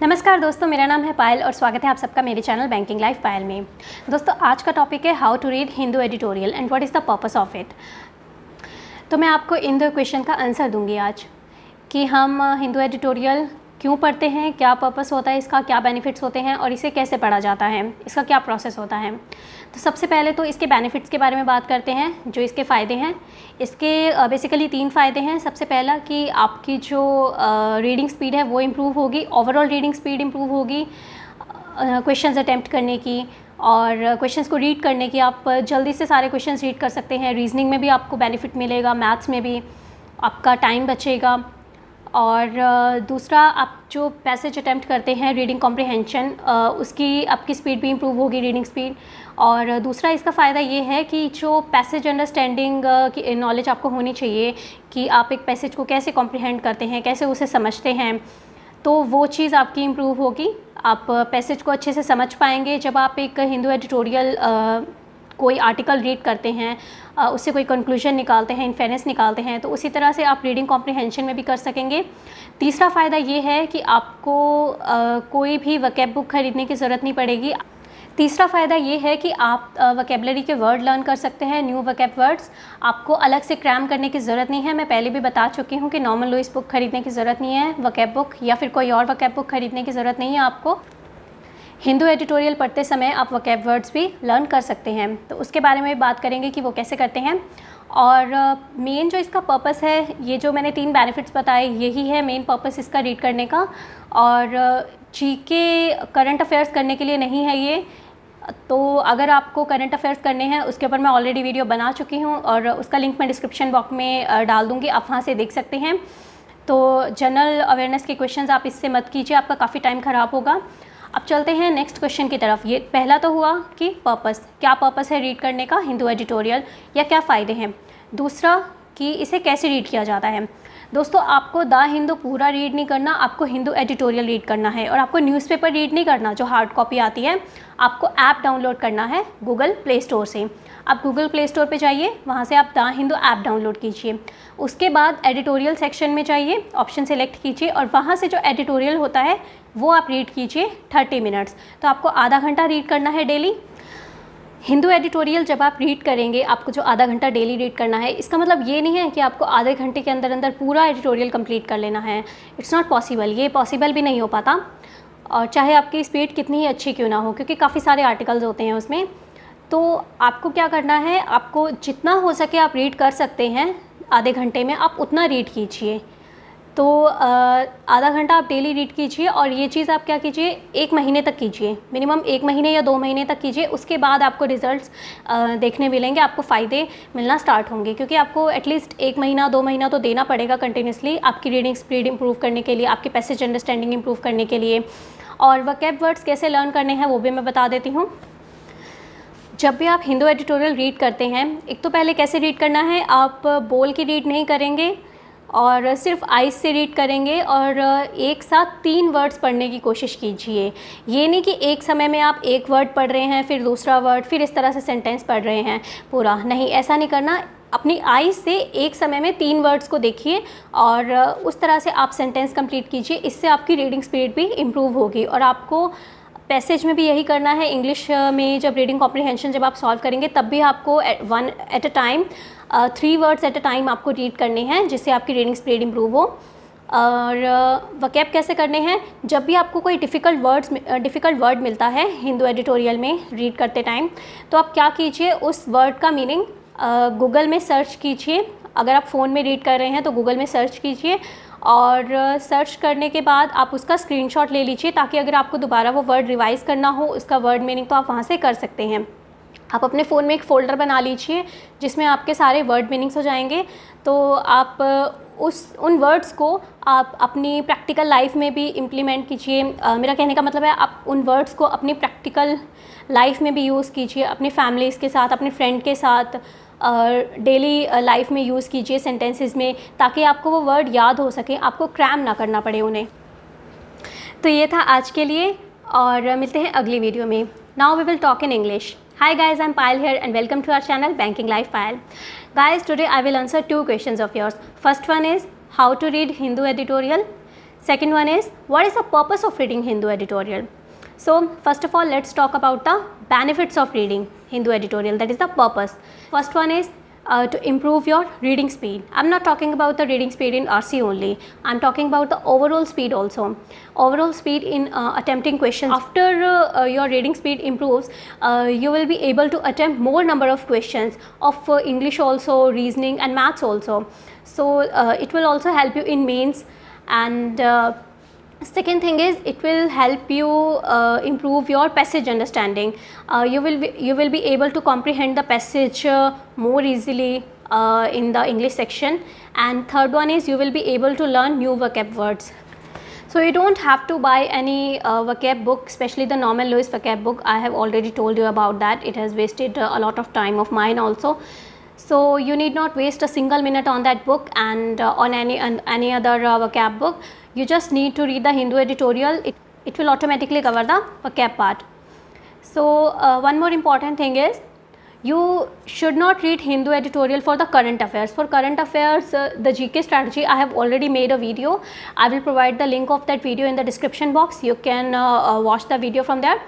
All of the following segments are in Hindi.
नमस्कार दोस्तों, मेरा नाम है पायल और स्वागत है आप सबका मेरे चैनल बैंकिंग लाइफ पायल में। दोस्तों, आज का टॉपिक है how to read Hindu editorial and what is the purpose of it. तो मैं आपको इन दो क्वेश्चन का आंसर दूंगी आज कि हम हिंदू एडिटोरियल क्यों पढ़ते हैं, क्या पर्पस होता है इसका, क्या बेनिफिट्स होते हैं और इसे कैसे पढ़ा जाता है, इसका क्या प्रोसेस होता है। तो सबसे पहले तो इसके बेनिफिट्स के बारे में बात करते हैं, जो इसके फ़ायदे हैं। इसके बेसिकली 3 फ़ायदे हैं। सबसे पहला कि आपकी जो रीडिंग स्पीड है वो इम्प्रूव होगी, ओवरऑल रीडिंग स्पीड इम्प्रूव होगी क्वेश्चंस अटैम्प्ट करने की और क्वेश्चंस को रीड करने की। आप जल्दी से सारे क्वेश्चंस रीड कर सकते हैं। रीजनिंग में भी आपको बेनिफिट मिलेगा, मैथ्स में भी आपका टाइम बचेगा। और दूसरा, आप जो पैसेज अटैम्प्ट करते हैं रीडिंग कॉम्प्रिहेंशन, उसकी आपकी स्पीड भी इम्प्रूव होगी, रीडिंग स्पीड। और दूसरा इसका फ़ायदा ये है कि जो पैसेज अंडरस्टैंडिंग की नॉलेज आपको होनी चाहिए कि आप एक पैसेज को कैसे कॉम्प्रिहेंड करते हैं, कैसे उसे समझते हैं, तो वो चीज़ आपकी इम्प्रूव होगी। आप पैसेज को अच्छे से समझ पाएंगे जब आप एक हिंदू एडिटोरियल कोई आर्टिकल रीड करते हैं, उससे कोई कंक्लूजन निकालते हैं, इन्फेरेंस निकालते हैं, तो उसी तरह से आप रीडिंग कॉम्प्रिहेंशन में भी कर सकेंगे। तीसरा फ़ायदा ये है कि आपको कोई भी वोकैब बुक खरीदने की ज़रूरत नहीं पड़ेगी। तीसरा फ़ायदा ये है कि आप वोकैबुलरी के वर्ड लर्न कर सकते हैं, न्यू वोकैब वर्ड्स। आपको अलग से क्रैम करने की ज़रूरत नहीं है। मैं पहले भी बता चुकी हूँ कि नॉर्मन लुइस बुक खरीदने की ज़रूरत नहीं है, वोकैब बुक या फिर कोई और वोकैब बुक खरीदने की ज़रूरत नहीं है आपको। हिंदू एडिटोरियल पढ़ते समय आप वोकैब वर्ड्स भी लर्न कर सकते हैं, तो उसके बारे में बात करेंगे कि वो कैसे करते हैं। और मेन जो इसका पर्पस है, ये जो मैंने 3 बेनिफिट्स बताए, यही है मेन पर्पस इसका रीड करने का। और जीके करंट अफेयर्स करने के लिए नहीं है ये। तो अगर आपको करंट अफेयर्स करने हैं, उसके ऊपर मैं ऑलरेडी वीडियो बना चुकी हूँ और उसका लिंक मैं डिस्क्रिप्शन बॉक्स में डाल दूँगी, आप वहाँ से देख सकते हैं। तो जनरल अवेयरनेस के क्वेश्चंस आप इससे मत कीजिए, आपका काफ़ी टाइम ख़राब होगा। अब चलते हैं नेक्स्ट क्वेश्चन की तरफ। ये पहला तो हुआ कि पर्पस, क्या पर्पस है रीड करने का हिंदू एडिटोरियल या क्या फ़ायदे हैं। दूसरा कि इसे कैसे रीड किया जाता है। दोस्तों, आपको द हिंदू पूरा रीड नहीं करना, आपको हिंदू एडिटोरियल रीड करना है। और आपको न्यूज़पेपर रीड नहीं करना जो हार्ड कॉपी आती है, आपको ऐप डाउनलोड करना है गूगल प्ले स्टोर से। आप गूगल प्ले स्टोर पे जाइए, वहाँ से आप द हिंदू ऐप डाउनलोड कीजिए। उसके बाद एडिटोरियल सेक्शन में जाइए, ऑप्शन सेलेक्ट कीजिए और वहाँ से जो एडिटोरियल होता है वो आप रीड कीजिए 30 मिनट्स। तो आपको आधा घंटा रीड करना है डेली। हिंदू एडिटोरियल जब आप रीड करेंगे, आपको जो आधा घंटा डेली रीड करना है, इसका मतलब ये नहीं है कि आपको आधे घंटे के अंदर अंदर पूरा एडिटोरियल कंप्लीट कर लेना है। इट्स नॉट पॉसिबल, ये पॉसिबल भी नहीं हो पाता। और चाहे आपकी स्पीड कितनी ही अच्छी क्यों ना हो, क्योंकि काफ़ी सारे आर्टिकल्स होते हैं उसमें। तो आपको क्या करना है, आपको जितना हो सके आप रीड कर सकते हैं आधे घंटे में, आप उतना रीड कीजिए। तो आधा घंटा आप डेली रीड कीजिए और ये चीज़ आप क्या कीजिए, 1 महीने तक कीजिए, मिनिमम 1 महीने या 2 महीने तक कीजिए। उसके बाद आपको रिजल्ट्स देखने मिलेंगे, आपको फ़ायदे मिलना स्टार्ट होंगे। क्योंकि आपको एटलीस्ट 1 महीना 2 महीना तो देना पड़ेगा कंटिन्यूसली आपकी रीडिंग स्पीड इंप्रूव करने के लिए, आपके पैसेज अंडरस्टैंडिंग इंप्रूव करने के लिए। और वोकैब वर्ड्स कैसे लर्न करने हैं वो भी मैं बता देती हूँ। जब भी आप हिंदू एडिटोरियल रीड करते हैं, एक तो पहले कैसे रीड करना है, आप बोल के रीड नहीं करेंगे और सिर्फ आइज़ से रीड करेंगे और एक साथ 3 वर्ड्स पढ़ने की कोशिश कीजिए। ये नहीं कि एक समय में आप एक वर्ड पढ़ रहे हैं, फिर दूसरा वर्ड, फिर इस तरह से सेंटेंस पढ़ रहे हैं पूरा। नहीं, ऐसा नहीं करना। अपनी आइज़ से एक समय में 3 वर्ड्स को देखिए और उस तरह से आप सेंटेंस कंप्लीट कीजिए। इससे आपकी रीडिंग स्पीड भी इम्प्रूव होगी। और आपको पैसेज में भी यही करना है। इंग्लिश में जब रीडिंग कॉम्प्रिहेंशन जब आप सॉल्व करेंगे, तब भी आपको 1 at a time 3 words at a time आपको रीड करने हैं, जिससे आपकी रीडिंग स्पीड इम्प्रूव हो। और वोकैब कैसे करने हैं, जब भी आपको कोई डिफ़िकल्ट वर्ड मिलता है हिंदू एडिटोरियल में रीड करते टाइम, तो आप क्या कीजिए, उस वर्ड का मीनिंग गूगल में सर्च कीजिए। अगर आप फ़ोन में रीड कर रहे हैं तो गूगल में सर्च कीजिए और सर्च करने के बाद आप उसका स्क्रीनशॉट ले लीजिए, ताकि अगर आपको दोबारा वो वर्ड रिवाइज़ करना हो, उसका वर्ड मीनिंग, तो आप वहाँ से कर सकते हैं। आप अपने फ़ोन में एक फ़ोल्डर बना लीजिए जिसमें आपके सारे वर्ड मीनिंग्स हो जाएंगे। तो आप उन वर्ड्स को आप अपनी प्रैक्टिकल लाइफ में भी इम्प्लीमेंट कीजिए। मेरा कहने का मतलब है, आप उन वर्ड्स को अपनी प्रैक्टिकल लाइफ में भी यूज़ कीजिए, अपनी फैमिलीज़ के साथ, अपने फ्रेंड के साथ डेली लाइफ में यूज़ कीजिए सेंटेंसेस में, ताकि आपको वो वर्ड याद हो सके, आपको क्रैम ना करना पड़े उन्हें। तो ये था आज के लिए और मिलते हैं अगली वीडियो में। Now we will talk in English. Hi guys, I'm Payal here and welcome to our channel Banking Life Payal. Guys, today I will answer 2 questions of yours. First one is how to read Hindu editorial. Second one is, what is the purpose of reading Hindu editorial? So first of all, let's talk about the benefits of reading Hindu editorial, that is the purpose. First one is to improve your reading speed. I'm not talking about the reading speed in RC only, I'm talking about the overall speed also. Overall speed in attempting questions. After your reading speed improves, you will be able to attempt more number of questions of English also, reasoning and maths also. So it will also help you in mains. And second thing is, it will help you improve your passage understanding. You will be able to comprehend the passage more easily in the English section. And third one is, you will be able to learn new vocab words. So you don't have to buy any vocab book, especially the Norman Lewis vocab book. I have already told you about that. It has wasted a lot of time of mine also. So you need not waste a single minute on that book and on any other vocab book. You just need to read the Hindu editorial. It will automatically cover the vocab part. So one more important thing is, you should not read Hindu editorial for the current affairs. For current affairs, the GK strategy, I have already made a video. I will provide the link of that video in the description box. You can watch the video from there.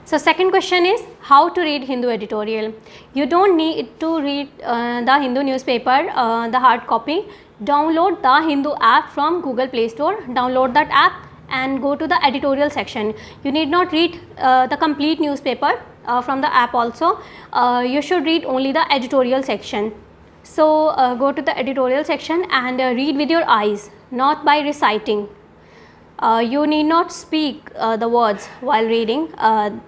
So second question is, how to read Hindu editorial. You don't need to read the Hindu newspaper, the hard copy. Download the Hindu app from Google Play Store. Download that app and go to the editorial section. You need not read the complete newspaper from the app also. You should read only the editorial section. So go to the editorial section and read with your eyes, not by reciting. You need not speak the words while reading,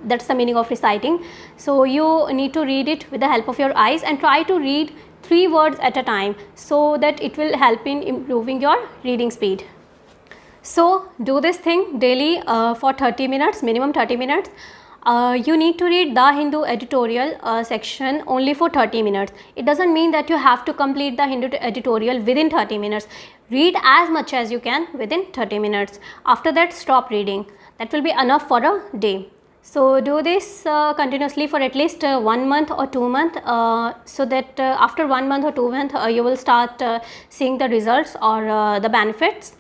that's the meaning of reciting. So you need to read it with the help of your eyes and try to read 3 words at a time, so that it will help in improving your reading speed. So do this thing daily for 30 minutes, minimum 30 minutes. You need to read the Hindu editorial section only for 30 minutes. It doesn't mean that you have to complete the Hindu editorial within 30 minutes. Read as much as you can within 30 minutes. After that, stop reading. That will be enough for a day. So do this continuously for at least 1 month or 2 months, so that after 1 month or 2 months you will start seeing the results or the benefits.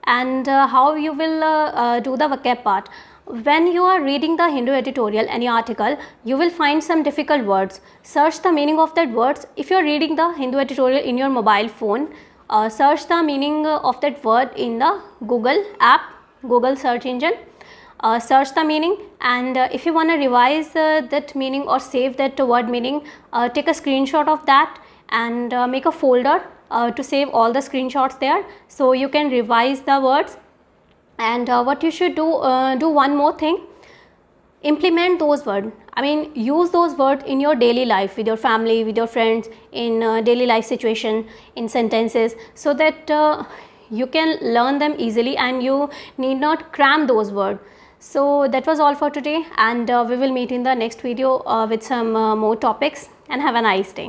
And how you will do the vocab part. When you are reading the Hindu editorial, any article, you will find some difficult words. Search the meaning of that words. If you are reading the Hindu editorial in your mobile phone, search the meaning of that word in the Google app, Google search engine. Search the meaning, and if you want to revise that meaning or save that word meaning, take a screenshot of that and make a folder to save all the screenshots there, so you can revise the words. And what you should do, do one more thing, implement those words. I mean, use those words in your daily life, with your family, with your friends, in daily life situation, in sentences, so that you can learn them easily and you need not cram those words. So that was all for today, and we will meet in the next video with some more topics, and have a nice day.